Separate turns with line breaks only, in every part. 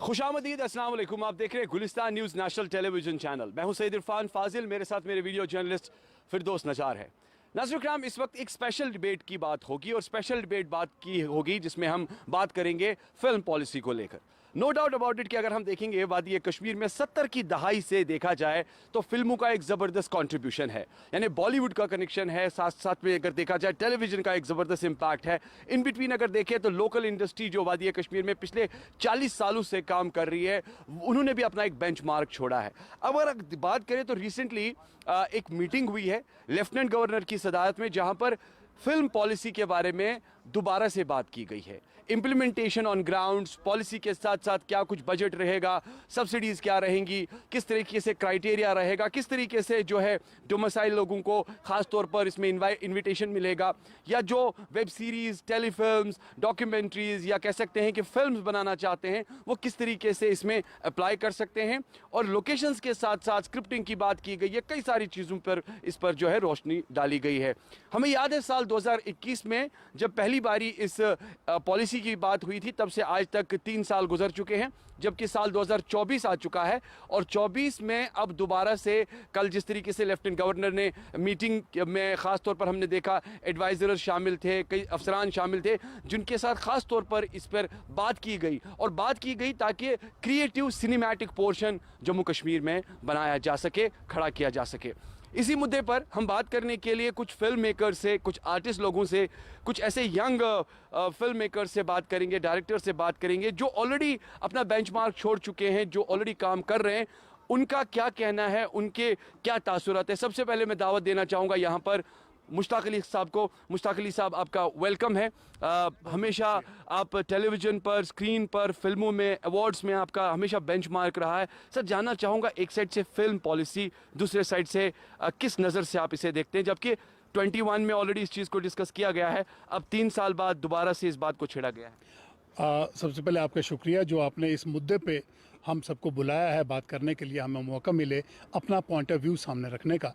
खुशामदीद, अस्सलाम वालेकुम। आप देख रहे हैं Gulistan news national television channel. मैं हूं सईद इरफान फाजिल, मेरे साथ मेरे वीडियो जर्नलिस्ट फिरदौस नजार है। नाज़रीन किराम, इस वक्त एक स्पेशल डिबेट की बात होगी और स्पेशल डिबेट बात की होगी जिसमें हम बात करेंगे फिल्म पॉलिसी को लेकर। नो डाउट अबाउट इट कि अगर हम देखेंगे वादी कश्मीर में 70 की दहाई से देखा जाए तो फिल्मों का एक ज़बरदस्त कंट्रीब्यूशन है, यानी बॉलीवुड का कनेक्शन है, साथ साथ में अगर देखा जाए टेलीविजन का एक ज़बरदस्त इम्पैक्ट है। इन बिटवीन अगर देखें तो लोकल इंडस्ट्री जो वादी कश्मीर में पिछले 40 सालों से काम कर रही है, उन्होंने भी अपना एक बेंचमार्क छोड़ा है। अब अगर बात करें तो रिसेंटली एक मीटिंग हुई है लेफ्टिनेंट गवर्नर की सदारत में, जहां पर फिल्म पॉलिसी के बारे में दोबारा से बात की गई है। इंप्लीमेंटेशन ऑन ग्राउंड्स, पॉलिसी के साथ साथ क्या कुछ बजट रहेगा, सब्सिडीज़ क्या रहेंगी, किस तरीके से क्राइटेरिया रहेगा, किस तरीके से जो है डोमिसाइल लोगों को ख़ास तौर पर इसमें इन्विटेशन मिलेगा, या जो वेब सीरीज़, टेलीफिल्म्स, डॉक्यूमेंट्रीज़ या कह सकते हैं कि फिल्म्स बनाना चाहते हैं वो किस तरीके से इसमें अप्लाई कर सकते हैं। और लोकेशंस के साथ साथ स्क्रिप्टिंग की बात की गई है, कई सारी चीज़ों पर इस पर जो है रोशनी डाली गई है। हमें याद है साल 2021 में जब पहली बारी इस पॉलिसी की बात हुई थी, तब से आज तक 3 साल गुजर चुके हैं, जबकि साल 2024 आ चुका है और 24 में अब दोबारा से कल जिस तरीके से लेफ्टिनेंट गवर्नर ने मीटिंग में ख़ास तौर पर हमने देखा एडवाइज़र शामिल थे, कई अफसरान शामिल थे जिनके साथ ख़ास तौर पर इस पर बात की गई और बात की गई ताकि creative cinematic portion Jammu Kashmir में बनाया जा सके, खड़ा किया जा सके। इसी मुद्दे पर हम बात करने के लिए कुछ फिल्म मेकर से, कुछ आर्टिस्ट लोगों से, कुछ ऐसे यंग फिल्म मेकर से बात करेंगे, डायरेक्टर से बात करेंगे जो ऑलरेडी अपना बेंचमार्क छोड़ चुके हैं, जो ऑलरेडी काम कर रहे हैं, उनका क्या कहना है, उनके क्या तासुरात है। सबसे पहले मैं दावत देना चाहूँगा यहाँ पर मुश्ताक अली साहब को। मुश्ताक अली साहब, आपका वेलकम है। हमेशा आप टेलीविज़न पर, स्क्रीन पर, फिल्मों में, अवार्ड्स में आपका हमेशा बेंचमार्क रहा है। सर, जानना चाहूँगा एक साइड से फिल्म पॉलिसी, दूसरे साइड से किस नज़र से आप इसे देखते हैं, जबकि 21 में ऑलरेडी इस चीज़ को डिस्कस किया गया है, अब 3 साल बाद दोबारा से इस बात को छेड़ा गया है।
सबसे पहले आपका शुक्रिया जो आपने इस मुद्दे पे हम सबको बुलाया है बात करने के लिए, हमें मौका मिले अपना पॉइंट ऑफ व्यू सामने रखने का।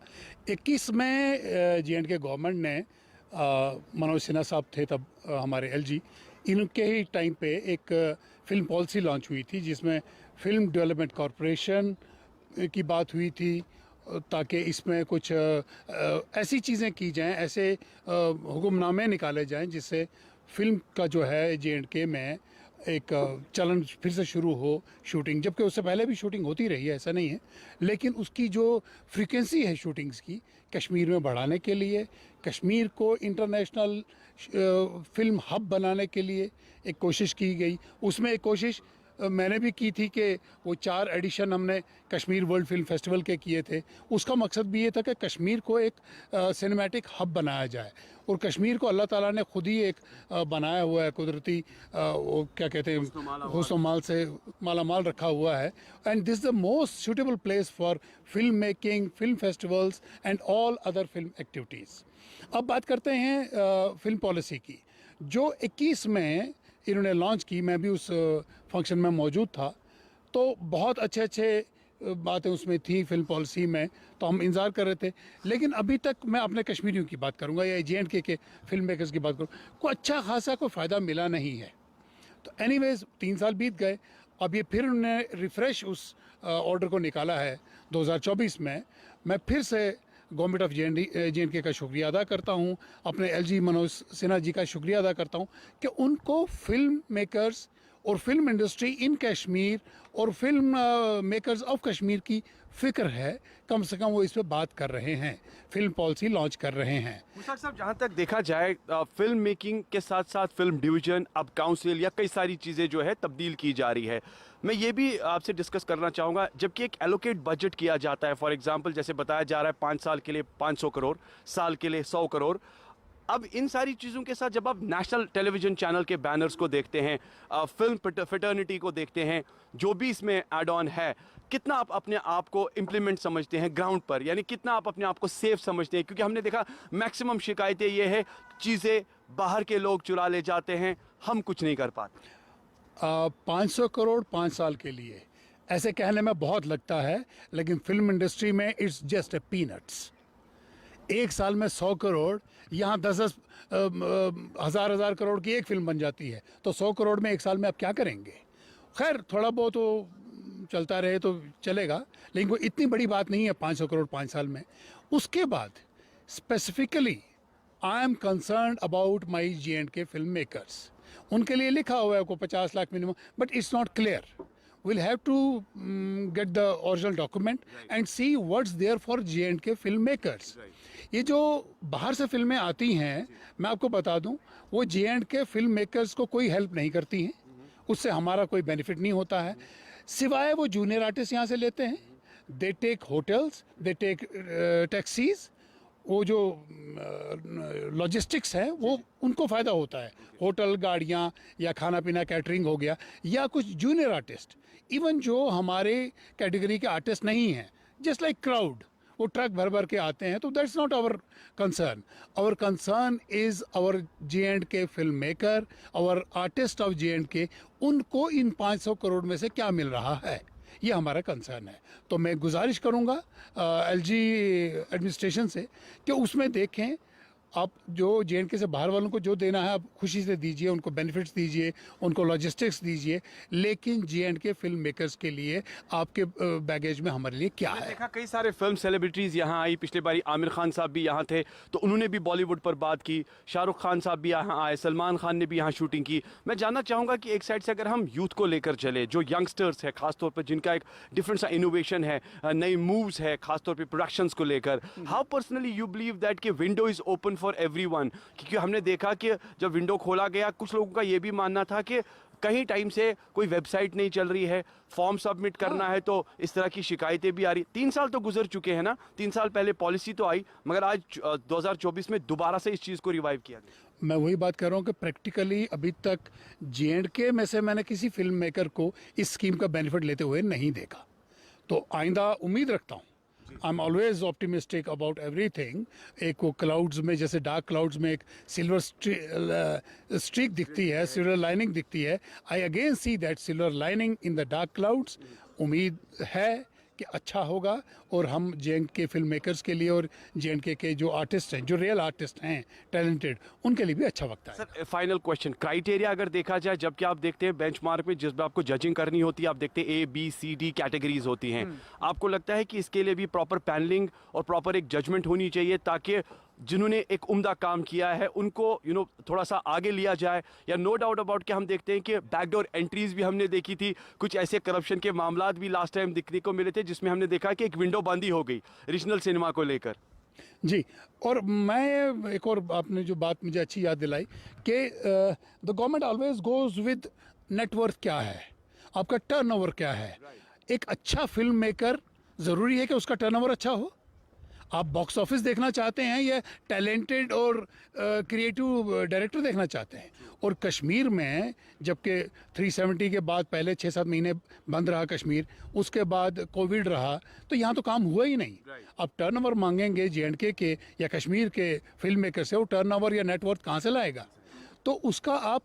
21 में J&K गवर्नमेंट ने मनोज सिन्हा साहब थे तब हमारे LG, इनके ही टाइम पे एक फ़िल्म पॉलिसी लॉन्च हुई थी जिसमें फ़िल्म डेवलपमेंट कॉरपोरेशन की बात हुई थी ताकि इसमें कुछ ऐसी चीज़ें की जाएं, ऐसे हुक्मनामे निकाले जाएं जिससे फिल्म का जो है J&K में एक चलन फिर से शुरू हो शूटिंग, जबकि उससे पहले भी शूटिंग होती रही है, ऐसा नहीं है, लेकिन उसकी जो फ्रीक्वेंसी है शूटिंग्स की कश्मीर में बढ़ाने के लिए, कश्मीर को इंटरनेशनल फिल्म हब बनाने के लिए एक कोशिश की गई। उसमें एक कोशिश मैंने भी की थी कि वो 4 एडिशन हमने कश्मीर वर्ल्ड फिल्म फेस्टिवल के किए थे। उसका मकसद भी ये था कि कश्मीर को एक सिनेमैटिक हब बनाया जाए, और कश्मीर को अल्लाह ताला ने खुद ही एक बनाया हुआ है, कुदरती वो क्या कहते हैं, हुस्न माल से मालामाल रखा हुआ है। And this the most suitable place for film making, film festivals and all other film activities. अब बात करते हैं फिल्म पॉलिसी की जो 21 में इन्होंने लॉन्च की। मैं भी उस फंक्शन में मौजूद था, तो बहुत अच्छे बातें उसमें थी फिल्म पॉलिसी में, तो हम इंतज़ार कर रहे थे। लेकिन अभी तक मैं अपने कश्मीरियों की बात करूंगा या J&K के फिल्म मेकर्स की बात करूँ, कोई अच्छा खासा कोई फ़ायदा मिला नहीं है। तो एनीवेज़ 3 साल बीत गए, अब ये फिर उन्होंने रिफ़्रेश उस ऑर्डर को निकाला है 2024 में। मैं फिर से गवर्नमेंट ऑफ J&K का शुक्रिया अदा करता हूँ, अपने LG मनोज सिन्हा जी का शुक्रिया अदा करता हूँ कि उनको फिल्म मेकर्स और फिल्म इंडस्ट्री इन कश्मीर और फिल्म मेकर्स ऑफ कश्मीर की फ़िक्र है। कम से कम वो इस पर बात कर रहे हैं, फिल्म पॉलिसी लॉन्च कर रहे हैं।
मुश्ताक साहब, जहाँ तक देखा जाए फिल्म मेकिंग के साथ साथ फिल्म डिवीजन, अब काउंसिल या कई सारी चीज़ें जो है तब्दील की जा रही है। मैं ये भी आपसे डिस्कस करना चाहूँगा, जबकि एक एलोकेट बजट किया जाता है, फॉर एग्जांपल जैसे बताया जा रहा है 5 साल के लिए 500 करोड़, साल के लिए 100 करोड़। अब इन सारी चीज़ों के साथ जब आप नेशनल टेलीविज़न चैनल के बैनर्स को देखते हैं, फिल्म फिटर्निटी को देखते हैं, जो भी इसमें एड ऑन है, कितना आप अपने आप को इम्प्लीमेंट समझते हैं ग्राउंड पर, यानी कितना आप अपने आप को सेफ समझते हैं? क्योंकि हमने देखा मैक्सिमम शिकायतें ये है, चीज़ें बाहर के लोग चुरा ले जाते हैं, हम कुछ नहीं कर पाते।
500 करोड़ 5 साल के लिए ऐसे कहने में बहुत लगता है, लेकिन फिल्म इंडस्ट्री में इट्स जस्ट ए पीनट्स। एक साल में 100 करोड़, यहाँ 10 हज़ार करोड़ की एक फिल्म बन जाती है, तो 100 करोड़ में एक साल में आप क्या करेंगे? खैर थोड़ा बहुत तो चलता रहे तो चलेगा, लेकिन कोई इतनी बड़ी बात नहीं है 500 करोड़ 5 साल में। उसके बाद specifically I am concern about my J&K film makers. उनके लिए लिखा हुआ है को 50 lakh minimum, but it's not clear. we'll have to get the original document and see what's there for J&K filmmakers. ये जो बाहर से फिल्में आती हैं, मैं आपको बता दूं, वो J&K फिल्म मेकर्स को कोई हेल्प नहीं करती हैं, उससे हमारा कोई बेनिफिट नहीं होता है, सिवाय वो जूनियर आर्टिस्ट यहाँ से लेते हैं। They take hotels, they take taxis, वो जो लॉजिस्टिक्स है वो उनको फ़ायदा होता है, होटल, गाड़ियाँ या खाना पीना, कैटरिंग हो गया, या कुछ जूनियर आर्टिस्ट, इवन जो हमारे कैटेगरी के आर्टिस्ट नहीं हैं, जस्ट लाइक क्राउड, वो ट्रक भर भर के आते हैं, तो that's not our concern. Our concern is our J&K film maker, our artist of J&K, उनको इन 500 करोड़ में से क्या मिल रहा है, ये हमारा कंसर्न है। तो मैं गुजारिश करूँगा LG एडमिनिस्ट्रेशन से कि उसमें देखें, आप जो J&K से बाहर वालों को जो देना है आप खुशी से दीजिए, उनको बेनिफिट्स दीजिए, उनको लॉजिस्टिक्स दीजिए, लेकिन J&K फिल्म मेकर्स के लिए आपके बैगेज में हमारे लिए क्या है।
देखा कई सारे फिल्म सेलिब्रिटीज़ यहाँ आई, पिछले बारी आमिर खान साहब भी यहाँ थे तो उन्होंने भी बॉलीवुड पर बात की, शाहरुख खान साहब भी यहाँ आए, सलमान खान ने भी यहाँ शूटिंग की। मैं जानना चाहूँगा कि एक साइड से अगर हम यूथ को लेकर चले, जो यंगस्टर्स है खासतौर पर, जिनका एक डिफरेंट सा इनोवेशन है, नई मूव्स है खासतौर पर प्रोडक्शंस को लेकर, how personally you believe that कि window is open for everyone? क्योंकि हमने देखा कि जब विंडो खोला गया, कुछ लोगों का ये भी मानना था कि कहीं टाइम से कोई वेबसाइट नहीं चल रही है, फॉर्म सबमिट करना है, तो इस तरह की शिकायतें भी आ रही। 3 साल तो गुजर चुके हैं ना, 3 साल पहले पॉलिसी तो आई, मगर आज 2024 में दोबारा से इस चीज़ को रिवाइव किया गया।
मैं वही बात कर रहा हूँ कि प्रैक्टिकली अभी तक J&K में से मैंने किसी फिल्म मेकर को इस स्कीम का बेनिफिट लेते हुए नहीं देखा, तो आइंदा उम्मीद रखता हूँ। I am always optimistic about everything. एक वो क्लाउड्स में, जैसे डार्क क्लाउड्स में एक सिल्वर स्ट्रीक दिखती है, सिल्वर लाइनिंग दिखती है, I again see that silver lining in the dark clouds. उम्मीद है कि अच्छा होगा, और हम J&K फिल्म मेकर्स के लिए और J&K के जो आर्टिस्ट हैं, जो रियल आर्टिस्ट हैं टैलेंटेड, उनके लिए भी अच्छा वक्त है।
सर फाइनल क्वेश्चन, क्राइटेरिया अगर देखा जाए, जबकि आप देखते हैं बेंचमार्क में जिस भी आपको जजिंग करनी होती है, आप देखते हैं A, B, C, D categories होती हैं, आपको लगता है कि इसके लिए भी प्रॉपर पैनलिंग और प्रॉपर एक जजमेंट होनी चाहिए, ताकि जिन्होंने एक उम्दा काम किया है उनको थोड़ा सा आगे लिया जाए? या नो डाउट अबाउट कि हम देखते हैं कि बैकडोर एंट्रीज भी हमने देखी थी, कुछ ऐसे करप्शन के मामलात भी लास्ट टाइम दिखने को मिले थे, जिसमें हमने देखा कि एक विंडो बंदी हो गई रीजनल सिनेमा को लेकर।
जी, और मैं एक और, आपने जो बात मुझे अच्छी याद दिलाई कि the government always goes with net worth क्या है, आपका टर्नओवर क्या है। एक अच्छा फिल्म मेकर ज़रूरी है कि उसका टर्नओवर अच्छा हो। आप बॉक्स ऑफिस देखना चाहते हैं या टैलेंटेड और क्रिएटिव डायरेक्टर देखना चाहते हैं? और कश्मीर में जबकि 370 के बाद पहले 6-7 महीने बंद रहा कश्मीर, उसके बाद कोविड रहा, तो यहाँ तो काम हुआ ही नहीं। आप टर्नओवर मांगेंगे J&K के या कश्मीर के फिल्म मेकर से, वो टर्नओवर या नेटवर्थ कहाँ से लाएगा? तो उसका आप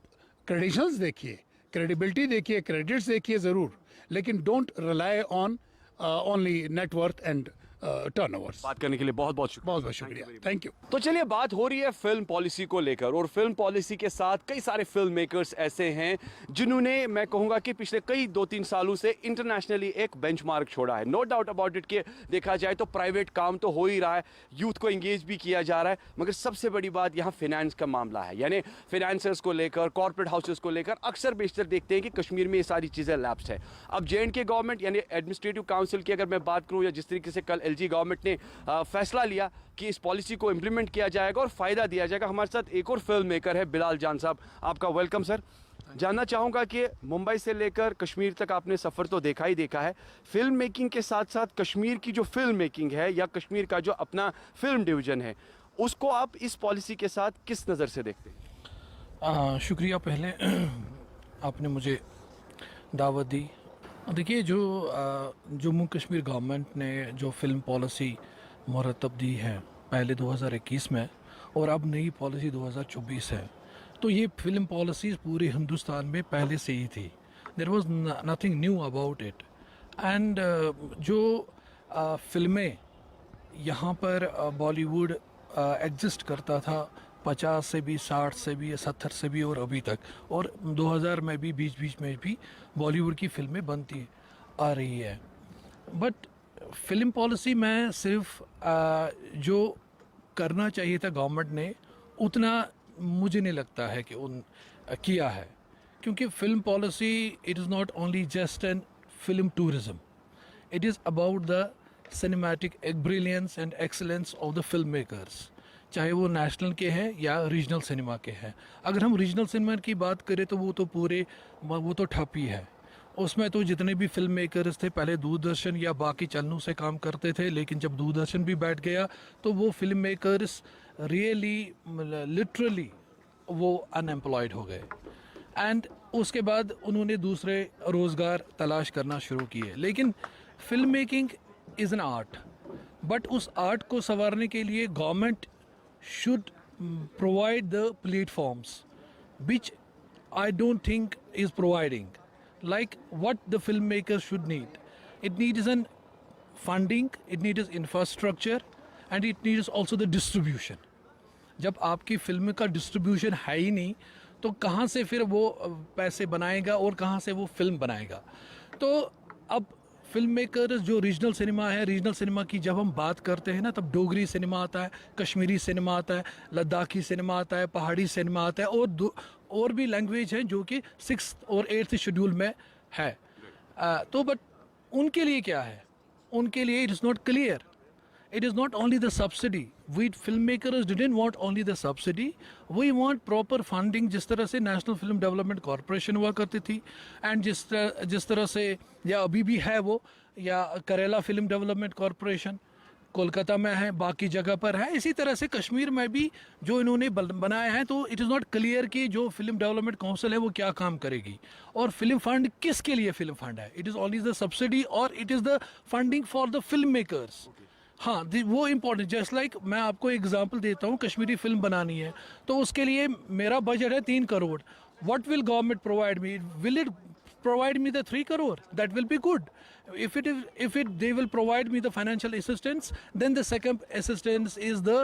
क्रेडेंशियल्स देखिए, क्रेडिबिलिटी देखिए, क्रेडिट्स देखिए ज़रूर, लेकिन don't rely on only net worth and turnovers.
बात करने के लिए बहुत बहुत शुक्रिया।
बहुत बहुत शुक्रिया, थैंक यू।
तो चलिए, बात हो रही है फिल्म पॉलिसी को लेकर, और फिल्म पॉलिसी के साथ कई सारे फिल्म मेकर्स ऐसे हैं जिन्होंने, मैं कहूंगा कि पिछले कई 2-3 सालों से इंटरनेशनली एक बेंचमार्क छोड़ा है। नो डाउट अबाउट इट कि देखा जाए तो प्राइवेट काम तो हो ही रहा है, यूथ को एंगेज भी किया जा रहा है, मगर सबसे बड़ी बात यहाँ फिनेंस का मामला है। यानी फिनेंसर्स को लेकर, कॉर्पोरेट हाउसेस को लेकर अक्सर बेशतर देखते हैं कि कश्मीर में ये सारी चीज़ें लैप्स है। अब J&K गवर्नमेंट यानी एडमिनिस्ट्रेटिव काउंसिल की अगर मैं बात करूँ, या जिस तरीके से कल LG गवर्नमेंट ने फैसला लिया कि इस पॉलिसी को इंप्लीमेंट किया जाएगा और फायदा दिया जाएगा। हमारे साथ एक और फिल्म मेकर है, बिलाल जान साहब, आपका वेलकम सर। जानना चाहूंगा कि मुंबई से लेकर कश्मीर तक आपने सफ़र तो देखा ही देखा है, फिल्म मेकिंग के साथ साथ कश्मीर की जो फिल्म मेकिंग है या कश्मीर का जो अपना फिल्म डिवीज़न है, उसको आप इस पॉलिसी के साथ किस नज़र से देखते हैं?
शुक्रिया पहले आपने मुझे दावत दी। देखिए, जो जम्मू कश्मीर गवर्नमेंट ने जो फिल्म पॉलिसी मुरतब दी है पहले 2021 में, और अब नई पॉलिसी 2024 है, तो ये फिल्म पॉलिसीज़ पूरे हिंदुस्तान में पहले से ही थी। There was nothing new about it. And जो फिल्में यहाँ पर बॉलीवुड एग्जिस्ट करता था 50 से भी, 60 से भी, 70 से भी और अभी तक, और 2000 में भी बीच बीच में भी बॉलीवुड की फिल्में बनती आ रही है। बट फिल्म पॉलिसी में सिर्फ जो करना चाहिए था गवर्नमेंट ने उतना मुझे नहीं लगता है कि उन किया है, क्योंकि film policy it is not only just an film tourism, it is about the cinematic brilliance and excellence of the film makers, चाहे वो नेशनल के हैं या रीजनल सिनेमा के हैं। अगर हम रीजनल सिनेमा की बात करें तो वो तो ठप ही है। उसमें तो जितने भी फिल्म मेकर्स थे पहले दूरदर्शन या बाकी चैनलों से काम करते थे, लेकिन जब दूरदर्शन भी बैठ गया तो वो फिल्म मेकर्स रियली लिटरली वो अनएम्प्लॉयड हो गए, एंड उसके बाद उन्होंने दूसरे रोज़गार तलाश करना शुरू किए। लेकिन film making is an art, but उस आर्ट को संवारने के लिए government should provide the platforms which I don't think is providing, like what the filmmakers should need. It needs an funding, it needs infrastructure, and it needs also the distribution. जब आपकी film का distribution है ही नहीं तो कहाँ से फिर वो पैसे बनाएगा और कहाँ से वो फिल्म बनाएगा। तो अब फिल्म मेकर्स जो रीजनल सिनेमा है, रीजनल सिनेमा की जब हम बात करते हैं ना, तब डोगरी सिनेमा आता है, कश्मीरी सिनेमा आता है, लद्दाखी सिनेमा आता है, पहाड़ी सिनेमा आता है, और भी लैंग्वेज हैं जो कि 6th और 8th शेड्यूल में है। तो बट उनके लिए क्या है, उनके लिए it is not clear. It is not only the subsidy. We filmmakers didn't want only the subsidy. We want proper funding, जिस तरह से नेशनल फिल्म डेवलपमेंट कॉरपोरेशन हुआ करती थी, एंड जिस तरह से या अभी भी है वो, या करेला फिल्म डेवलपमेंट कॉरपोरेशन कोलकाता में है, बाकी जगह पर है। इसी तरह से कश्मीर में भी जो इन्होंने बनाए हैं, तो इट इज़ नॉट क्लियर कि जो फिल्म डेवलपमेंट काउंसिल है वो क्या काम करेगी, और फिल्म फंड किसके लिए फिल्म फंड है। It is only the subsidy और it is the funding for the film makers. हाँ, वो इम्पोर्टेंट, जस्ट लाइक मैं आपको एग्जांपल देता हूँ, कश्मीरी फिल्म बनानी है तो उसके लिए मेरा बजट है 3 crore. What will government provide me? Will it provide me the 3 crore? That will be good. If they will provide me the financial assistance, then the second assistance is the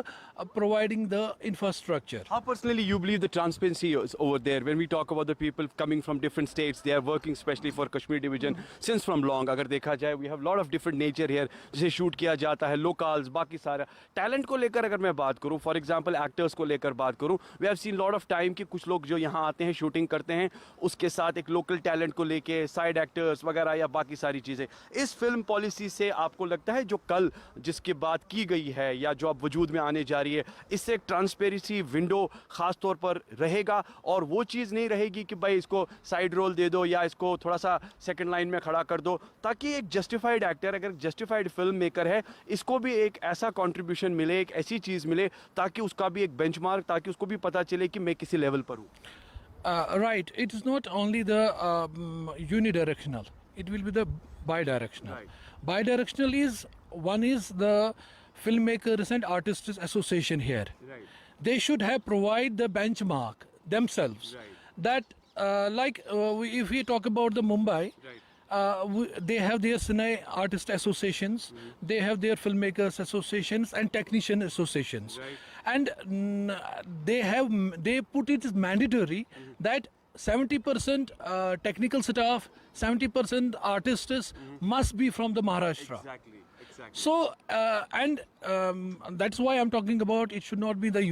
providing the infrastructure.
How personally you believe the transparency is over there when we talk about the people coming from different states, they are working especially for Kashmir division since from long. अगर देखा जाए we have lot of different nature here, जिसे shoot किया जाता है, locals, बाकी सारा talent को लेकर अगर मैं बात करूँ, फॉर एग्जाम्पल एक्टर्स को लेकर बात करूँ, we have seen lot of time कि कुछ लोग जो यहाँ आते हैं शूटिंग करते हैं, उसके साथ एक लोकल टैलेंट को लेके साइड एक्टर्स वगैरह या बाकी सारी चीज़ें। इस फिल्म पॉलिसी से आपको लगता है जो कल जिसकी बात की गई है या जो अब वजूद में आने जा रही है, इससे एक ट्रांसपेरेंसी विंडो खास तौर पर रहेगा, और वो चीज़ नहीं रहेगी कि भाई इसको साइड रोल दे दो या इसको थोड़ा सा सेकंड लाइन में खड़ा कर दो, ताकि एक जस्टिफाइड एक्टर, अगर जस्टिफाइड फिल्म मेकर है, इसको भी एक ऐसा कंट्रीब्यूशन मिले, एक ऐसी चीज़ मिले ताकि उसका भी एक बेंचमार्क, ताकि उसको भी पता चले कि मैं किसी लेवल पर हूँ।
Right, it is not only the unidirectional, it will be the bidirectional.
Right.
Bidirectional is, one is the filmmakers and artists association here.
Right.
They should have provide the benchmark themselves.
Right.
That if we talk about the Mumbai, they have their cine artist associations, they have their filmmakers associations and technician associations.
Right.
And they put it as mandatory that 70% technical staff, 70% artists must be from the Maharashtra.
Exactly.
So that's why I'm talking about it should not be the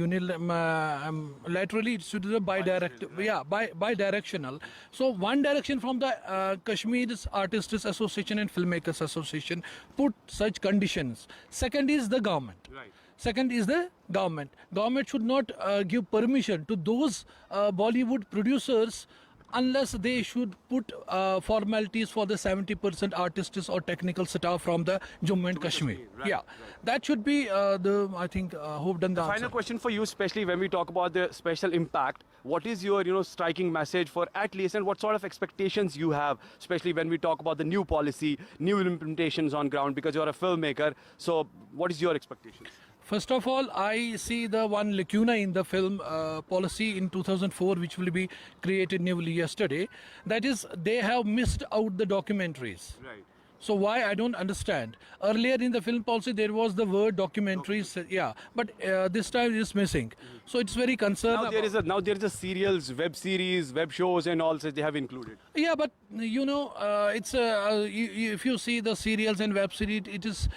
laterally, it should be the bidirectional. So one direction from the Kashmir's Artists Association and Filmmakers Association put such conditions. Second is the government.
Right.
Second is the government. Government should not give permission to those Bollywood producers unless they should put formalities for the 70% artists or technical staff from the Jammu and Kashmir.
Right.
That should be I think, hope done the answer.
Final question for you, especially when we talk about the special impact. What is your, striking message for at least, and what sort of expectations you have, especially when we talk about the new policy, new implementations on ground, because you're a filmmaker. So what is your expectations?
First of all, I see the one lacuna in the film policy in 2004, which will be created newly yesterday. That is, they have missed out the documentaries.
Right.
So why I don't understand. Earlier in the film policy there was the word documentaries, yeah, but this time it's missing. So it's very concerned.
Now there is a serials, web series, web shows, and all that they have included.
Yeah, but you know, it's if you see the serials and web series, it is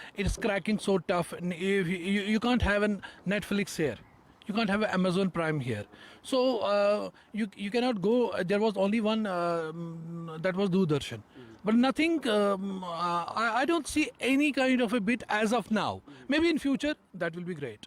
cracking so tough. And if you can't have a Netflix here, you can't have an Amazon Prime here. So you cannot go. There was only one that was Doordarshan, but nothing. I don't see any kind of a bit as of now. Maybe in future that will be great.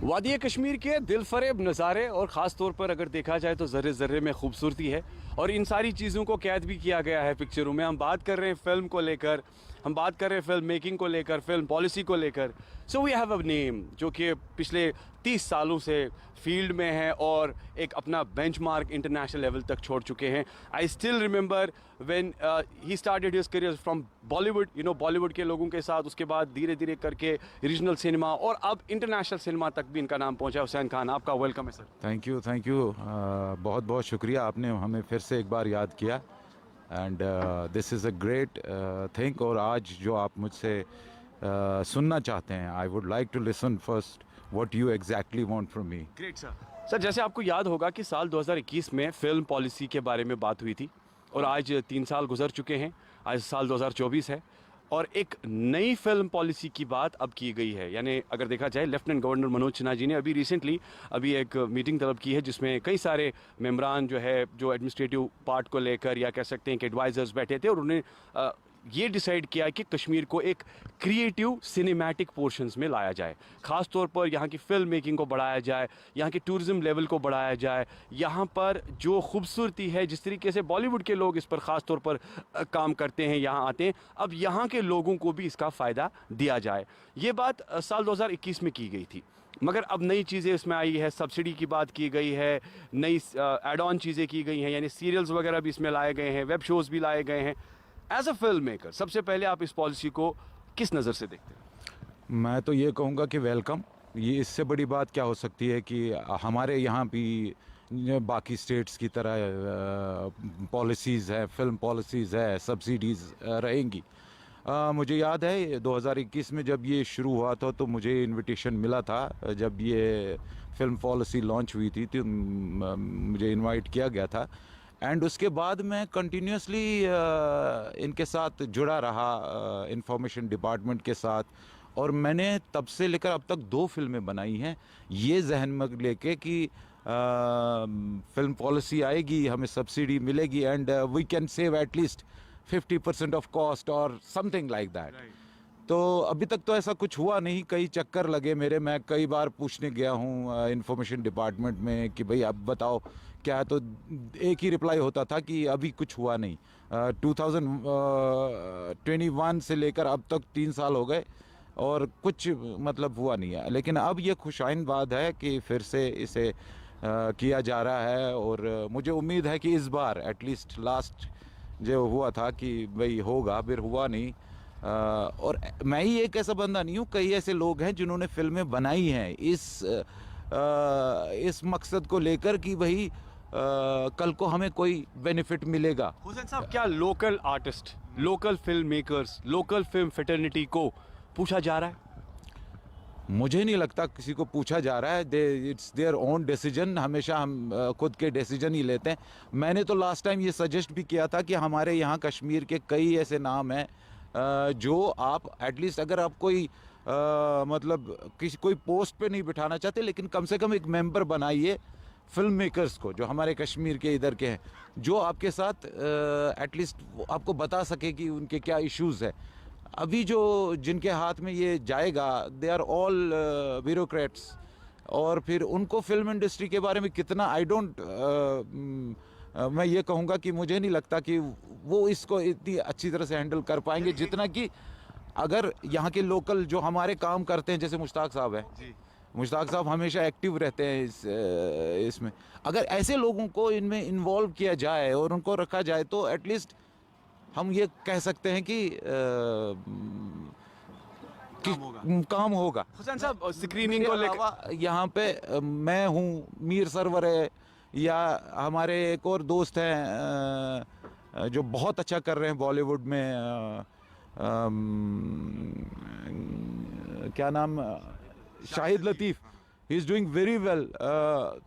वादी कश्मीर के दिलफरेब नज़ारे और ख़ास तौर पर अगर देखा जाए तो ज़र्रे ज़र्रे में खूबसूरती है और इन सारी चीज़ों को कैद भी किया गया है पिक्चरों में। हम बात कर रहे हैं फिल्म को लेकर, हम बात कर रहे हैं फिल्म मेकिंग को लेकर, फिल्म पॉलिसी को लेकर। So we have a name जो कि पिछले 30 सालों से फील्ड में है और एक अपना बेंचमार्क इंटरनेशनल लेवल तक छोड़ चुके हैं। I still remember when he started his career from Bollywood, you know, Bollywood के लोगों के साथ, उसके बाद धीरे धीरे करके रीजनल सिनेमा और अब इंटरनेशनल सिनेमा तक भी इनका नाम पहुंचा। हुसैन खान, आपका वेलकम है सर।
थैंक यू बहुत बहुत शुक्रिया, आपने हमें फिर से एक बार याद किया and this is a great thing. और आज जो आप मुझसे सुनना चाहते हैं, I would like to listen first what you exactly want from me.
Great sir. Sir, जैसे आपको याद होगा कि साल 2021 में फिल्म पॉलिसी के बारे में बात हुई थी और आज 3 साल गुजर चुके हैं, आज साल 2024 है और एक नई फिल्म पॉलिसी की बात अब की गई है। यानी अगर देखा जाए, लेफ्टिनेंट गवर्नर मनोज सिन्हा जी ने अभी रिसेंटली एक मीटिंग तलब की है जिसमें कई सारे मेंबरान जो एडमिनिस्ट्रेटिव पार्ट को लेकर या कह सकते हैं कि एडवाइजर्स बैठे थे और उन्हें ये डिसाइड किया कि कश्मीर को एक क्रिएटिव सिनेमैटिक पोर्शंस में लाया जाए, ख़ास तौर पर यहाँ की फिल्म मेकिंग को बढ़ाया जाए, यहाँ के टूरिज़्म लेवल को बढ़ाया जाए, यहाँ पर जो खूबसूरती है, जिस तरीके से बॉलीवुड के लोग इस पर ख़ास तौर पर काम करते हैं, यहाँ आते हैं, अब यहाँ के लोगों को भी इसका फ़ायदा दिया जाए। ये बात साल 2021 में की गई थी, मगर अब नई चीज़ें इसमें आई है, सब्सिडी की बात की गई है, नई एड ऑन चीज़ें की गई हैं, यानी सीरियल्स वगैरह भी इसमें लाए गए हैं, वेब शोज़ भी लाए गए हैं। एज अ फिल्म मेकर सबसे पहले आप इस पॉलिसी को किस नज़र से देखते हैं?
मैं तो ये कहूँगा कि वेलकम। ये इससे बड़ी बात क्या हो सकती है कि हमारे यहाँ भी बाकी स्टेट्स की तरह पॉलिसीज़ है, फिल्म पॉलिसीज़ है, सब्सिडीज़ रहेंगी। मुझे याद है 2021 में जब ये शुरू हुआ था तो मुझे इनविटेशन मिला था, जब ये फिल्म पॉलिसी लॉन्च हुई थी तो मुझे इनवाइट किया गया था एंड उसके बाद मैं कंटिन्यूसली इनके साथ जुड़ा रहा, इंफॉर्मेशन डिपार्टमेंट के साथ, और मैंने तब से लेकर अब तक 2 फिल्में बनाई हैं ये जहन में लेके कि फिल्म पॉलिसी आएगी, हमें सब्सिडी मिलेगी and we can save at least 50% of cost और समथिंग लाइक दैट। तो अभी तक तो ऐसा कुछ हुआ नहीं, कई चक्कर लगे मेरे, मैं कई बार पूछने गया हूँ इंफॉर्मेशन डिपार्टमेंट में कि भाई अब बताओ क्या है, तो एक ही रिप्लाई होता था कि अभी कुछ हुआ नहीं। 2021 से लेकर अब तक 3 साल हो गए और कुछ मतलब हुआ नहीं है। लेकिन अब ये खुशाइन बात है कि फिर से इसे किया जा रहा है और मुझे उम्मीद है कि इस बार एटलीस्ट लास्ट जो हुआ था कि भाई होगा, फिर हुआ नहीं। और मैं ही एक ऐसा बंदा नहीं हूँ, कई ऐसे लोग हैं जिन्होंने फिल्में बनाई हैं इस मकसद को लेकर कि भाई कल को हमें कोई बेनिफिट मिलेगा।
हुसैन साहब, क्या local artist, local film makers, local film fraternity को पूछा जा रहा है?
मुझे नहीं लगता किसी को पूछा जा रहा है। It's their own decision. हमेशा हम खुद के डिसीजन ही लेते हैं। मैंने तो लास्ट टाइम ये सजेस्ट भी किया था कि हमारे यहाँ कश्मीर के कई ऐसे नाम हैं जो आप एटलीस्ट अगर आप कोई मतलब कोई पोस्ट पे नहीं बिठाना चाहते, लेकिन कम से कम एक मेंबर बनाइए फिल्म मेकर्स को जो हमारे कश्मीर के इधर के हैं, जो आपके साथ एटलीस्ट आपको बता सके कि उनके क्या इश्यूज़ है। अभी जो जिनके हाथ में ये जाएगा दे आर ऑल ब्यूरोक्रेट्स, और फिर उनको फिल्म इंडस्ट्री के बारे में कितना मैं ये कहूँगा कि मुझे नहीं लगता कि वो इसको इतनी अच्छी तरह से हैंडल कर पाएंगे जितना कि अगर यहाँ के लोकल जो हमारे काम करते हैं, जैसे मुश्ताक साहब हैं, मुश्ताक साहब हमेशा एक्टिव रहते हैं इसमें। अगर ऐसे लोगों को इनमें इन्वॉल्व किया जाए और उनको रखा जाए तो एटलीस्ट हम ये कह सकते हैं कि काम होगा।
हुसैन साहब, स्क्रीनिंग को लेकर
यहाँ पे मैं हूँ, मीर सरवर है, या हमारे एक और दोस्त हैं जो बहुत अच्छा कर रहे हैं बॉलीवुड में, क्या नाम, Shahid Latif, he is doing very well.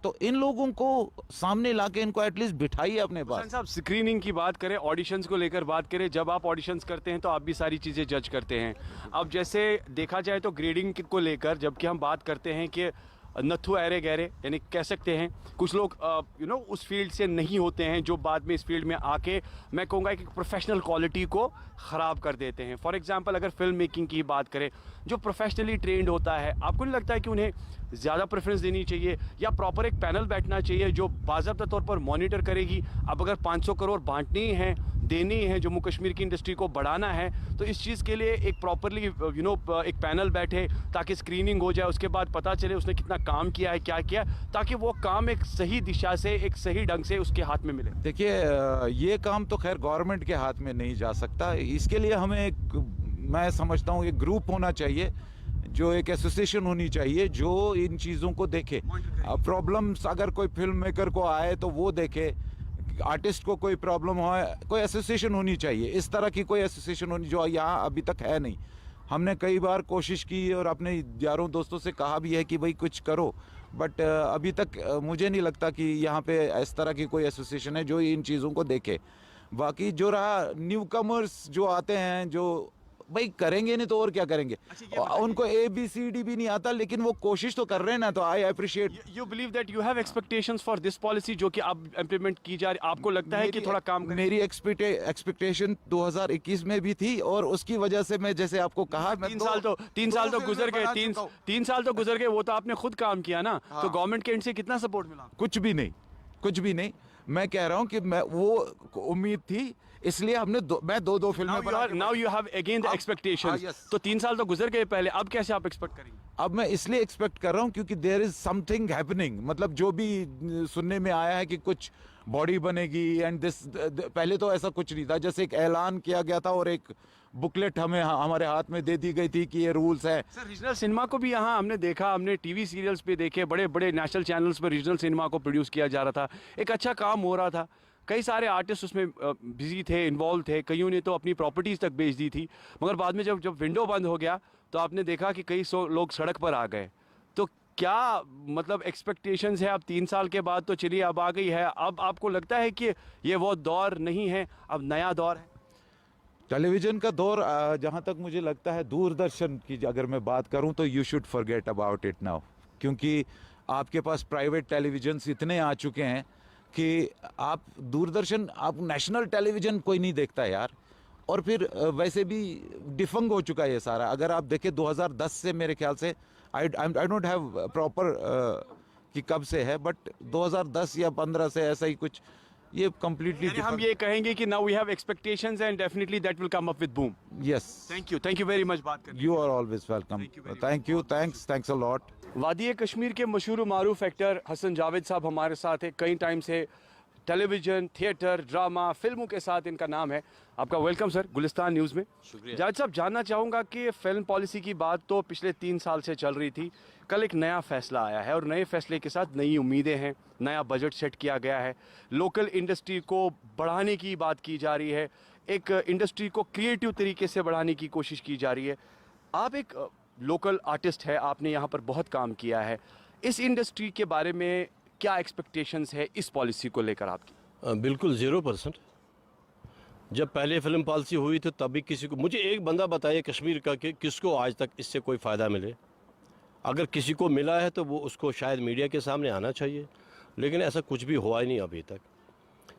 तो इन लोगों को सामने लाके इनको एटलीस्ट बिठाइए अपने
हुसैन
पास।
साहब, स्क्रीनिंग की बात करें, ऑडिशंस को लेकर बात करें, जब आप ऑडिशंस करते हैं तो आप भी सारी चीज़ें जज करते हैं। अब जैसे देखा जाए तो ग्रेडिंग को लेकर जबकि हम बात करते हैं कि नथु ऐरे गहरे, यानी कह सकते हैं कुछ लोग उस फील्ड से नहीं होते हैं जो बाद में इस फील्ड में आके मैं कहूँगा कि प्रोफेशनल क्वालिटी को ख़राब कर देते हैं। फॉर एग्जांपल अगर फिल्म मेकिंग की बात करें, जो प्रोफेशनली ट्रेंड होता है, आपको नहीं लगता है कि उन्हें ज़्यादा प्रेफरेंस देनी चाहिए या प्रॉपर एक पैनल बैठना चाहिए जो बाज़ाब्ता तौर पर मॉनिटर करेगी? अब अगर 500 करोड़ बांटनी है, देनी है, जम्मू कश्मीर की इंडस्ट्री को बढ़ाना है, तो इस चीज़ के लिए एक प्रॉपरली एक पैनल बैठे ताकि स्क्रीनिंग हो जाए, उसके बाद पता चले उसने कितना काम किया है, क्या किया, ताकि वो काम एक सही दिशा से, एक सही ढंग से उसके हाथ में मिले।
देखिए, ये काम तो खैर गवर्नमेंट के हाथ में नहीं जा सकता। इसके लिए हमें मैं समझता हूँ एक ग्रुप होना चाहिए, जो एक एसोसिएशन होनी चाहिए जो इन चीज़ों को देखे। प्रॉब्लम्स अगर कोई फिल्म मेकर को आए तो वो देखे, आर्टिस्ट को कोई प्रॉब्लम हो, कोई एसोसिएशन होनी चाहिए। इस तरह की कोई एसोसिएशन होनी जो यहाँ अभी तक है नहीं। हमने कई बार कोशिश की और अपने यारों दोस्तों से कहा भी है कि भाई कुछ करो, बट अभी तक मुझे नहीं लगता कि यहाँ पे इस तरह की कोई एसोसिएशन है जो इन चीज़ों को देखे। बाकी जो रहा न्यू कमर्स जो आते हैं, जो भाई करेंगे नहीं तो और क्या करेंगे, उनको ABCD भी नहीं आता, लेकिन वो कोशिश तो कर रहे हैं ना, तो I appreciate.
You believe that you have expectations for this policy जो कि अब इम्प्लीमेंट की जा रही, आपको लगता है कि थोड़ा काम करें?
मेरी एक्सपेक्टेशन 2021 में भी थी और उसकी वजह से मैं, जैसे आपको कहा, मैं
3 साल तो गुजर गए, 3 साल तो गुजर गए, वो तो आपने खुद काम किया ना। तो गवर्नमेंट के एंड से कितना सपोर्ट मिला?
कुछ भी नहीं। मैं कह रहा हूँ कि मैं वो उम्मीद थी, इसलिए हमने मैं दो फिल्में बना।
Now you have again the expectations.
yes.
तो 3 साल तो गुजर गए पहले, अब कैसे आप एक्सपेक्ट करेंगे?
अब मैं इसलिए एक्सपेक्ट कर रहा हूँ क्योंकि देयर इज समथिंग हैपनिंग। मतलब जो भी सुनने में आया है कि कुछ बॉडी बनेगी एंड दिस, पहले तो ऐसा कुछ नहीं था। जैसे एक ऐलान किया गया था और एक बुकलेट हमारे हाथ में दे दी गई थी कि ये रूल्स है।
सर, रीजनल सिनेमा को भी यहाँ हमने देखा, हमने टीवी सीरियल्स पे देखे, बड़े बड़े नेशनल चैनल्स पर रीजनल सिनेमा को प्रोड्यूस किया जा रहा था, एक अच्छा काम हो रहा था, कई सारे आर्टिस्ट उसमें बिजी थे, इन्वॉल्व थे, कईयों ने तो अपनी प्रॉपर्टीज़ तक बेच दी थी। मगर बाद में जब विंडो बंद हो गया तो आपने देखा कि कई लोग सड़क पर आ गए। तो क्या मतलब एक्सपेक्टेशंस है? अब 3 साल के बाद तो चलिए अब आ गई है, अब आपको लगता है कि ये वो दौर नहीं है, अब नया दौर है?
टेलीविज़न का दौर, जहाँ तक मुझे लगता है, दूरदर्शन की अगर मैं बात करूँ तो you should forget about it now, क्योंकि आपके पास प्राइवेट टेलीविजन्स इतने आ चुके हैं कि आप दूरदर्शन, आप नेशनल टेलीविज़न कोई नहीं देखता यार। और फिर वैसे भी डिफंग हो चुका है ये सारा। अगर आप देखें 2010 से, मेरे ख्याल से, आई डोंट हैव प्रॉपर कि कब से है, बट 2010 या 15 से ऐसा ही कुछ, ये कम्प्लीटली
हम ये कहेंगे कि now we have expectations and definitely that will come up with boom.
Yes,
thank you very much बात करने।
You are always welcome. Thanks a lot.
वादी कश्मीर के मशहूर मारूफ एक्टर हसन जावेद साहब हमारे साथ है। कई टाइम से टेलीविज़न, थिएटर, ड्रामा, फिल्मों के साथ इनका नाम है। आपका वेलकम सर गुलिस्तान न्यूज़ में।
शुक्रिया।
जावेद साहब, जानना चाहूँगा कि फिल्म पॉलिसी की बात तो पिछले 3 साल से चल रही थी, कल एक नया फैसला आया है और नए फैसले के साथ नई उम्मीदें हैं, नया बजट सेट किया गया है, लोकल इंडस्ट्री को बढ़ाने की बात की जा रही है, एक इंडस्ट्री को क्रिएटिव तरीके से बढ़ाने की कोशिश की जा रही है। आप एक लोकल आर्टिस्ट है, आपने यहाँ पर बहुत काम किया है, इस इंडस्ट्री के बारे में क्या एक्सपेक्टेशंस है इस पॉलिसी को लेकर आपकी?
बिल्कुल 0%। जब पहले फिल्म पॉलिसी हुई थी तभी किसी को, मुझे एक बंदा बताइए कश्मीर का कि किसको आज तक इससे कोई फ़ायदा मिले। अगर किसी को मिला है तो वो उसको शायद मीडिया के सामने आना चाहिए, लेकिन ऐसा कुछ भी हुआ ही नहीं अभी तक।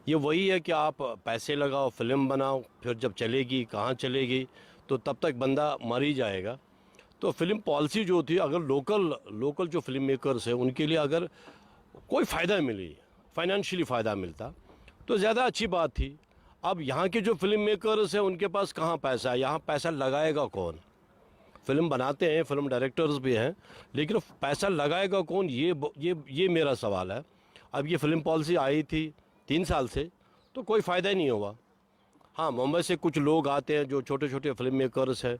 ये वही है कि आप पैसे लगाओ, फिल्म बनाओ, फिर जब चलेगी कहाँ चलेगी, तो तब तक बंदा मर ही जाएगा। तो फिल्म पॉलिसी जो थी, अगर लोकल जो फिल्म मेकर्स हैं उनके लिए अगर कोई फ़ायदा मिली, फाइनेंशियली फ़ायदा मिलता तो ज़्यादा अच्छी बात थी। अब यहाँ के जो फिल्म मेकर्स हैं उनके पास कहाँ पैसा है, यहाँ पैसा लगाएगा कौन? फिल्म बनाते हैं, फिल्म डायरेक्टर्स भी हैं, लेकिन पैसा लगाएगा कौन, ये मेरा सवाल है। अब ये फिल्म पॉलिसी आई थी 3 साल से तो कोई फ़ायदा ही नहीं हुआ। हाँ, मुंबई से कुछ लोग आते हैं जो छोटे छोटे फिल्म मेकर्स हैं,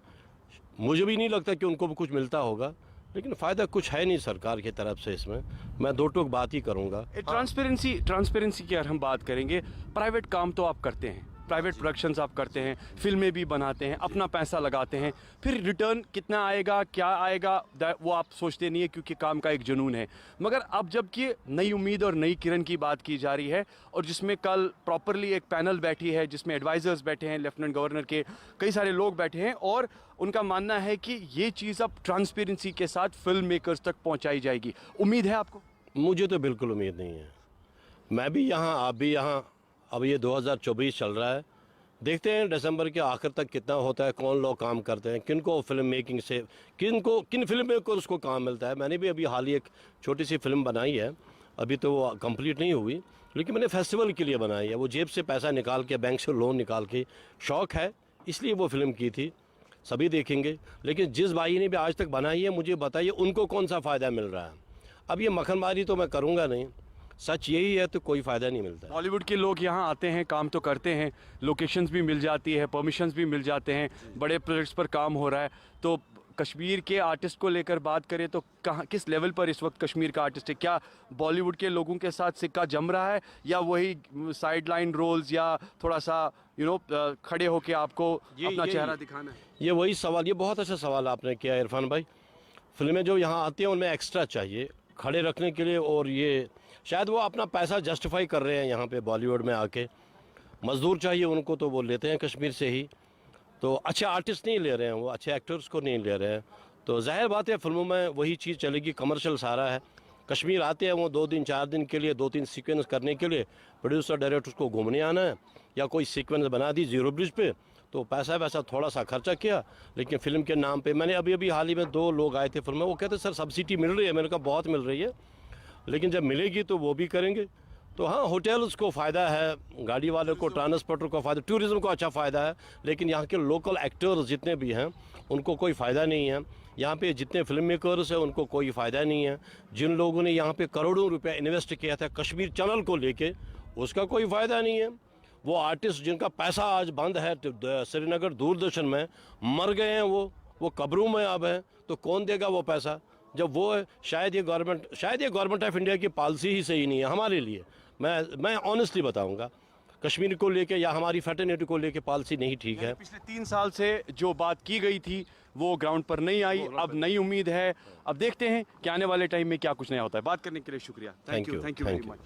मुझे भी नहीं लगता कि उनको भी कुछ मिलता होगा, लेकिन फ़ायदा कुछ है नहीं सरकार की तरफ से। इसमें मैं दो टूक बात ही करूँगा।
ट्रांसपेरेंसी की अगर हम बात करेंगे, प्राइवेट काम तो आप करते हैं, प्राइवेट प्रोडक्शंस आप करते हैं, फिल्में भी बनाते हैं, अपना पैसा लगाते हैं, फिर रिटर्न कितना आएगा, क्या आएगा, वो आप सोचते नहीं है क्योंकि काम का एक जुनून है। मगर अब जबकि नई उम्मीद और नई किरण की बात की जा रही है और जिसमें कल प्रॉपरली एक पैनल बैठी है जिसमें एडवाइज़र्स बैठे हैं, लेफ्टिनेंट गवर्नर के कई सारे लोग बैठे हैं और उनका मानना है कि ये चीज़ अब ट्रांसपेरेंसी के साथ फिल्म मेकर्स तक पहुंचाई जाएगी। उम्मीद है आपको?
मुझे तो बिल्कुल उम्मीद नहीं है। मैं भी यहाँ, आप भी यहाँ। अब ये 2024 चल रहा है, देखते हैं दिसंबर के आखिर तक कितना होता है, कौन लोग काम करते हैं, किन को फिल्म मेकिंग से किन फिल्म मेकर्स को काम मिलता है। मैंने भी अभी हाल ही एक छोटी सी फिल्म बनाई है, अभी तो वो कंप्लीट नहीं हुई, लेकिन मैंने फेस्टिवल के लिए बनाई है। वो जेब से पैसा निकाल के, बैंक से लोन निकाल के, शौक़ है इसलिए वो फिल्म की थी। सभी देखेंगे, लेकिन जिस भाई ने भी आज तक बनाई है मुझे बताइए उनको कौन सा फ़ायदा मिल रहा है। अब ये मक्खनबाजी तो मैं करूँगा नहीं, सच यही है तो कोई फ़ायदा नहीं मिलता।
बॉलीवुड के लोग यहाँ आते हैं, काम तो करते हैं, लोकेशंस भी मिल जाती है, परमिशंस भी मिल जाते हैं, बड़े प्रोजेक्ट्स पर काम हो रहा है। तो कश्मीर के आर्टिस्ट को लेकर बात करें तो कहाँ, किस लेवल पर इस वक्त कश्मीर का आर्टिस्ट है? क्या बॉलीवुड के लोगों के साथ सिक्का जम रहा है या वही साइड लाइन रोल्स या थोड़ा सा खड़े होके आपको अपना चेहरा दिखाना है?
ये वही सवाल, ये बहुत अच्छा सवाल आपने किया इरफान भाई। फिल्में जो यहाँ आती हैं उनमें एक्स्ट्रा चाहिए खड़े रखने के लिए, और ये शायद वो अपना पैसा जस्टिफाई कर रहे हैं यहाँ पे बॉलीवुड में आके। मज़दूर चाहिए उनको तो वो लेते हैं कश्मीर से ही, तो अच्छे आर्टिस्ट नहीं ले रहे हैं, वो अच्छे एक्टर्स को नहीं ले रहे हैं। तो जाहिर बात है फिल्मों में वही चीज़ चलेगी, कमर्शियल सारा है। कश्मीर आते हैं वो 2 दिन 4 दिन के लिए 2-3 सीक्वेंस करने के लिए, प्रोड्यूसर डायरेक्टर्स को घूमने आना है या कोई सीक्वेंस बना दी जीरो ब्रिज पे, तो पैसा वैसा थोड़ा सा खर्चा किया, लेकिन फ़िल्म के नाम पे। मैंने अभी हाल ही में 2 लोग आए थे फिल्म में, वो कहते सर सब्सिडी मिल रही है। मैंने कहा बहुत मिल रही है, लेकिन जब मिलेगी तो वो भी करेंगे। तो हाँ, होटल्स को फ़ायदा है, गाड़ी वाले को, ट्रांसपोर्टर को फ़ायदा, टूरिज़्म को अच्छा फ़ायदा है, लेकिन यहाँ के लोकल एक्टर्स जितने भी हैं उनको कोई फ़ायदा नहीं है। यहाँ पे जितने फिल्म मेकर्स हैं उनको कोई फ़ायदा नहीं है। जिन लोगों ने यहाँ पे करोड़ों रुपया इन्वेस्ट किया था कश्मीर चैनल को लेके, उसका कोई फ़ायदा नहीं है। वो आर्टिस्ट जिनका पैसा आज बंद है श्रीनगर दूरदर्शन में, मर गए हैं, वो कब्रों में अब हैं, तो कौन देगा वो पैसा? जब वो शायद ये गवर्नमेंट ऑफ इंडिया की पॉलिसी ही सही नहीं है हमारे लिए। मैं ऑनेस्टली बताऊंगा, कश्मीर को लेके या हमारी फैटर्निटी को लेके पॉलिसी नहीं ठीक है।
पिछले 3 साल से जो बात की गई थी वो ग्राउंड पर नहीं आई, अब नई उम्मीद है। अब देखते हैं कि आने वाले टाइम में क्या कुछ नया होता है। बात करने के लिए शुक्रिया। Thank you very much.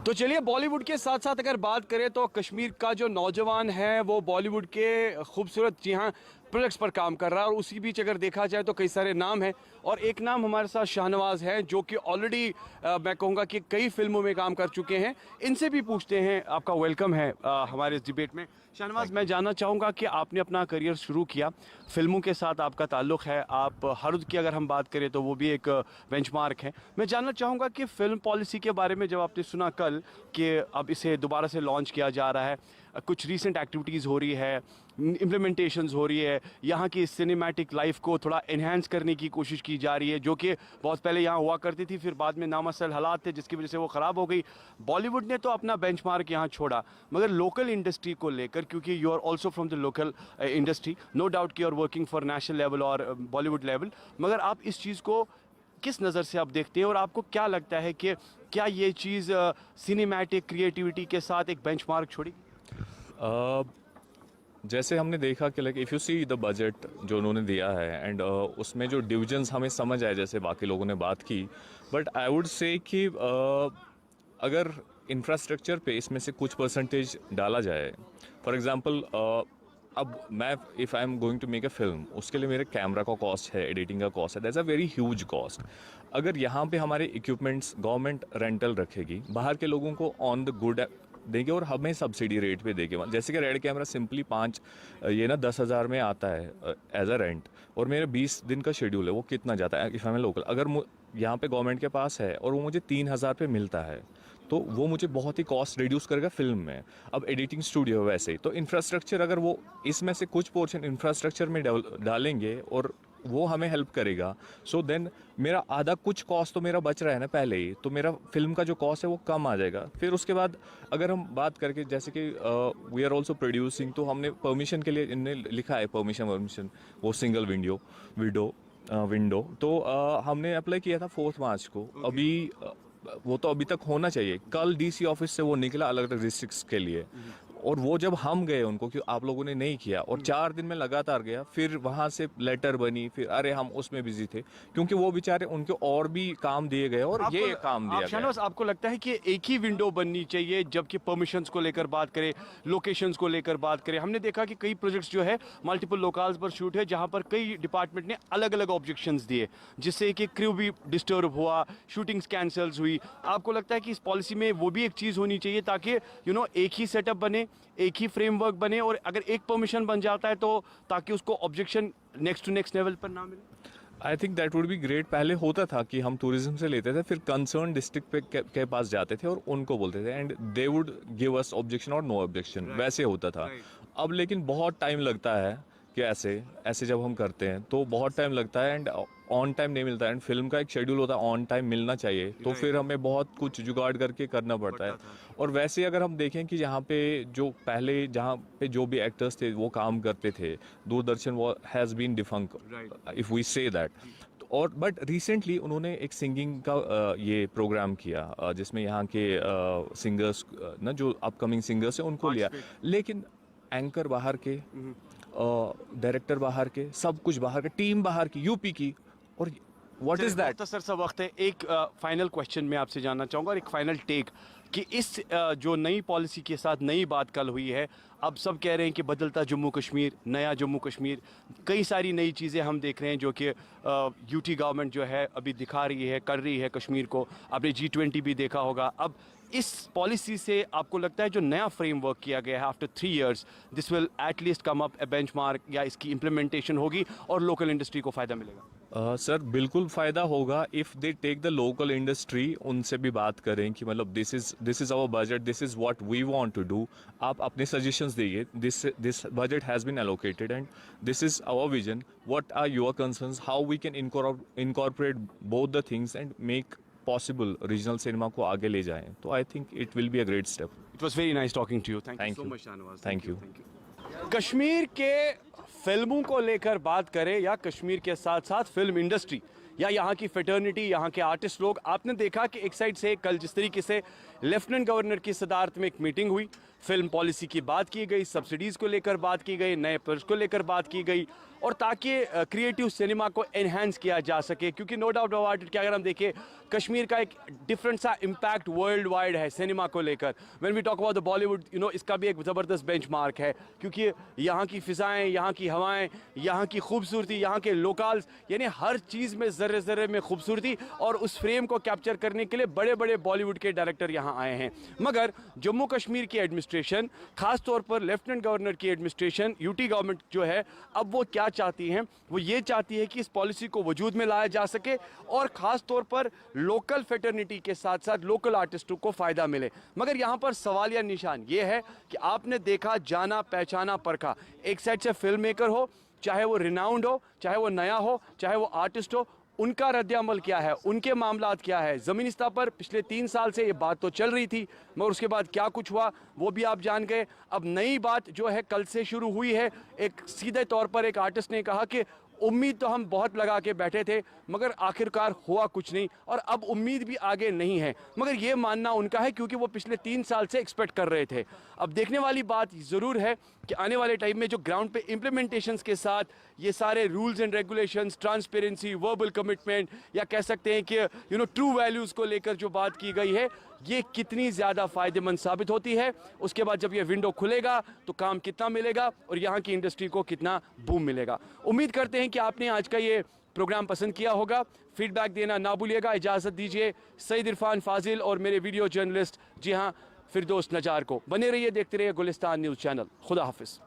तो चलिए, बॉलीवुड के साथ साथ अगर बात करें तो कश्मीर का जो नौजवान है वो बॉलीवुड के खूबसूरत, जी हाँ, प्रोजेक्ट्स पर काम कर रहा है। और उसी बीच अगर देखा जाए तो कई सारे नाम हैं, और एक नाम हमारे साथ शाहनवाज हैं जो कि ऑलरेडी मैं कहूँगा कि कई फिल्मों में काम कर चुके हैं। इनसे भी पूछते हैं। आपका वेलकम है हमारे इस डिबेट में। शाहनवाज, मैं जानना चाहूँगा कि आपने अपना करियर शुरू किया, फिल्मों के साथ आपका ताल्लुक़ है, आप हरुद की अगर हम बात करें तो वो भी एक बेंचमार्क है। मैं जानना चाहूँगा कि फ़िल्म पॉलिसी के बारे में जब आपने सुना कल कि अब इसे दोबारा से लॉन्च किया जा रहा है, कुछ रीसेंट एक्टिविटीज़ हो रही है, इम्प्लीमेंटेशंस हो रही है, यहाँ की सिनेमैटिक लाइफ को थोड़ा इन्हेंस करने की कोशिश की जा रही है, जो कि बहुत पहले यहाँ हुआ करती थी, फिर बाद में नामसल हालात थे जिसकी वजह से वो ख़राब हो गई। बॉलीवुड ने तो अपना बेंचमार्क यहाँ छोड़ा, मगर लोकल इंडस्ट्री को लेकर, क्योंकि you are also from the local industry, no doubt कि you are working for national level और बॉलीवुड लेवल, मगर आप इस चीज़ को किस नज़र से आप देखते हैं और आपको क्या लगता है कि क्या ये चीज़ सिनेमैटिक क्रिएटिविटी के साथ एक बेंचमार्क छोड़ी?
जैसे हमने देखा कि like if you see the budget जो उन्होंने दिया है एंड उसमें जो डिविजन्स हमें समझ आए, जैसे बाकी लोगों ने बात की, बट आई वुड से कि अगर इंफ्रास्ट्रक्चर पे इसमें से कुछ परसेंटेज डाला जाए, फॉर एग्जांपल अब मैं if I am going to make a film, उसके लिए मेरे कैमरा का कॉस्ट है, एडिटिंग का कॉस्ट है, that's a very huge cost. अगर यहाँ पे हमारे इक्विपमेंट्स गवर्नमेंट रेंटल रखेगी, बाहर के लोगों को ऑन द गुड देंगे और हमें सब्सिडी रेट पे देंगे। जैसे कि रेड कैमरा सिंपली 10,000 में आता है एज अ रेंट, और मेरे 20 दिन का शेड्यूल है, वो कितना जाता है इफ़ आई एम लोकल? अगर यहाँ पे गवर्नमेंट के पास है और वो मुझे 3,000 पे मिलता है, तो वो मुझे बहुत ही कॉस्ट रिड्यूस करेगा फिल्म में। अब एडिटिंग स्टूडियो वैसे ही, तो इंफ्रास्ट्रक्चर अगर वो इसमें से कुछ पोर्शन इंफ्रास्ट्रक्चर में डालेंगे और वो हमें हेल्प करेगा, सो देन मेरा आधा कुछ कॉस्ट तो मेरा बच रहा है ना पहले ही, तो मेरा फिल्म का जो कॉस्ट है वो कम आ जाएगा। फिर उसके बाद अगर हम बात करके, जैसे कि वी आर ऑल्सो प्रोड्यूसिंग, तो हमने परमिशन के लिए इनने लिखा है परमिशन वो सिंगल विंडो, तो हमने अप्लाई किया था 4 मार्च को। अभी वो तो अभी तक होना चाहिए। कल डीसी ऑफिस से वो निकला अलग अलग डिस्ट्रिक्ट्स के लिए, और वो जब हम गए उनको कि आप लोगों ने नहीं किया, और 4 दिन में लगातार गया, फिर वहाँ से लेटर बनी, फिर अरे हम उसमें बिजी थे, क्योंकि वो बेचारे उनको और भी काम दिए गए और ये काम दिया गया।
शाहनवाज, आपको लगता है कि एक ही विंडो बननी चाहिए जबकि परमिशंस को लेकर बात करें, लोकेशंस को लेकर बात करें? हमने देखा कि कई प्रोजेक्ट्स जो है मल्टीपल लोकल्स पर शूट है जहां पर कई डिपार्टमेंट ने अलग अलग ऑब्जेक्शंस दिए, जिससे कि क्रू भी डिस्टर्ब हुआ, शूटिंग्स कैंसल्स हुई। आपको लगता है कि इस पॉलिसी में वो भी एक चीज़ होनी चाहिए ताकि एक ही सेटअप बने, एक ही फ्रेमवर्क बने, और अगर एक परमिशन बन जाता है तो ताकि उसको objection next to next level पर ना मिले?
I think that would be great. पहले होता था कि हम टूरिज्म से लेते थे, फिर कंसर्न डिस्ट्रिक्ट के पास जाते थे और उनको बोलते थे, and they would give us objection और नो ऑब्जेक्शन, वैसे होता था। अब लेकिन बहुत टाइम लगता है कि ऐसे जब हम करते हैं तो बहुत टाइम लगता है, एंड ऑन टाइम नहीं मिलता है, एंड फिल्म का एक शेड्यूल होता है, ऑन टाइम मिलना चाहिए, तो फिर हमें बहुत कुछ जुगाड़ करके करना पड़ता है। और वैसे अगर हम देखें कि यहाँ पे जो पहले जहाँ पे जो भी एक्टर्स थे वो काम करते थे, दूरदर्शन वो has been defunct, if we say that. और बट रिसेंटली उन्होंने एक सिंगिंग का ये प्रोग्राम किया जिसमें यहाँ के सिंगर्स ना, जो अपकमिंग सिंगर्स हैं उनको लिया, लेकिन एंकर बाहर के, डायरेक्टर बाहर के, सब कुछ बाहर के, टीम बाहर की, यूपी की, और व्हाट इज दैट?
मुख्तसर सा वक्त है, एक फाइनल क्वेश्चन मैं आपसे जानना चाहूँगा और एक फाइनल टेक कि इस जो नई पॉलिसी के साथ नई बात कल हुई है, अब सब कह रहे हैं कि बदलता जम्मू कश्मीर, नया जम्मू कश्मीर, कई सारी नई चीज़ें हम देख रहे हैं जो कि यूटी गवर्नमेंट जो है अभी दिखा रही है, कर रही है कश्मीर को। आपने G20 भी देखा होगा। अब इस पॉलिसी से आपको लगता है जो नया फ्रेमवर्क किया गया है after 3 years, this will at least come up A benchmark, या इसकी इम्प्लीमेंटेशन होगी और लोकल इंडस्ट्री को फ़ायदा मिलेगा?
सर बिल्कुल फ़ायदा होगा if they take the local industry, उनसे भी बात करें कि मतलब this is our budget, this is what we want to do, आप अपने सजेशंस दीजिए, this budget has been allocated and this is our vision, what are your concerns, how we can incorporate both the things and make possible regional cinema को आगे ले जाएं। तो I think it will be a great step.
It was very nice talking to you. Thank you
Thank
so
you.
Much Shahnawaz.
Thank you.
Kashmir के फिल्मों को लेकर बात करें या कश्मीर के साथ साथ फिल्म इंडस्ट्री या यहाँ की फेटर्निटी, यहाँ के आर्टिस्ट लोग, आपने देखा कि एक साइड से कल जिस तरीके से लेफ्टिनेंट गवर्नर की सदारत में एक मीटिंग हुई, फिल्म पॉलिसी की बात की गई, सब्सिडीज़ को लेकर बात की गई, नए प्रोजेक्ट को लेकर बात की गई, और ताकि क्रिएटिव सिनेमा को एनहांस किया जा सके, क्योंकि नो डाउट अबाउट इट कि अगर हम देखें कश्मीर का एक डिफरेंट सा इम्पैक्ट वर्ल्ड वाइड है सिनेमा को लेकर। When we talk about the Bollywood, इसका भी एक ज़बरदस्त बेंचमार्क है, क्योंकि यहाँ की फ़िज़ाएँ, यहाँ की हवाएँ, यहाँ की खूबसूरती, यहाँ के लोकल्स, यानी हर चीज़ में ज़र्रे ज़र्रे में खूबसूरती, और उस फ्रेम को कैप्चर करने के लिए बड़े बड़े बॉलीवुड के डायरेक्टर यहाँ आए हैं। मगर जम्मू कश्मीर की एडमिनिस्ट्रेशन, ख़ास तौर पर लेफ्टिनेंट गवर्नर की एडमिनिस्ट्रेशन, यूटी गवर्नमेंट जो है, अब वो क्या चाहती हैं? वो ये चाहती है कि इस पॉलिसी को वजूद में लाया जा सके और ख़ास तौर पर लोकल फेटर्निटी के साथ साथ लोकल आर्टिस्टों को फ़ायदा मिले। मगर यहाँ पर सवालिया निशान ये है कि आपने देखा, जाना, पहचाना, परखा, एक साइड से फिल्म मेकर हो, चाहे वो रिनाउंड हो, चाहे वो नया हो, चाहे वो आर्टिस्ट हो, उनका रद्द-ए-अमल क्या है, उनके मामलात क्या है। ज़मीनी सतह पर पिछले 3 साल से ये बात तो चल रही थी, मगर उसके बाद क्या कुछ हुआ वो भी आप जान गए। अब नई बात जो है कल से शुरू हुई है। एक सीधे तौर पर एक आर्टिस्ट ने कहा कि उम्मीद तो हम बहुत लगा के बैठे थे, मगर आखिरकार हुआ कुछ नहीं, और अब उम्मीद भी आगे नहीं है। मगर ये मानना उनका है क्योंकि वो पिछले 3 साल से एक्सपेक्ट कर रहे थे। अब देखने वाली बात ज़रूर है कि आने वाले टाइम में जो ग्राउंड पे इम्प्लीमेंटेशंस के साथ ये सारे rules and regulations, transparency, verbal commitment, या कह सकते हैं कि ट्रू वैल्यूज़ को लेकर जो बात की गई है, ये कितनी ज़्यादा फ़ायदेमंद साबित होती है। उसके बाद जब ये विंडो खुलेगा तो काम कितना मिलेगा और यहाँ की इंडस्ट्री को कितना बूम मिलेगा। उम्मीद करते हैं कि आपने आज का ये प्रोग्राम पसंद किया होगा। फीडबैक देना ना भूलिएगा। इजाज़त दीजिए सईद इरफान फाजिल और मेरे वीडियो जर्नलिस्ट, जी हाँ, फिरदौस नजार को। बने रहिए, देखते रहिए गुलिस्तान न्यूज़ चैनल। खुदा हाफिज़।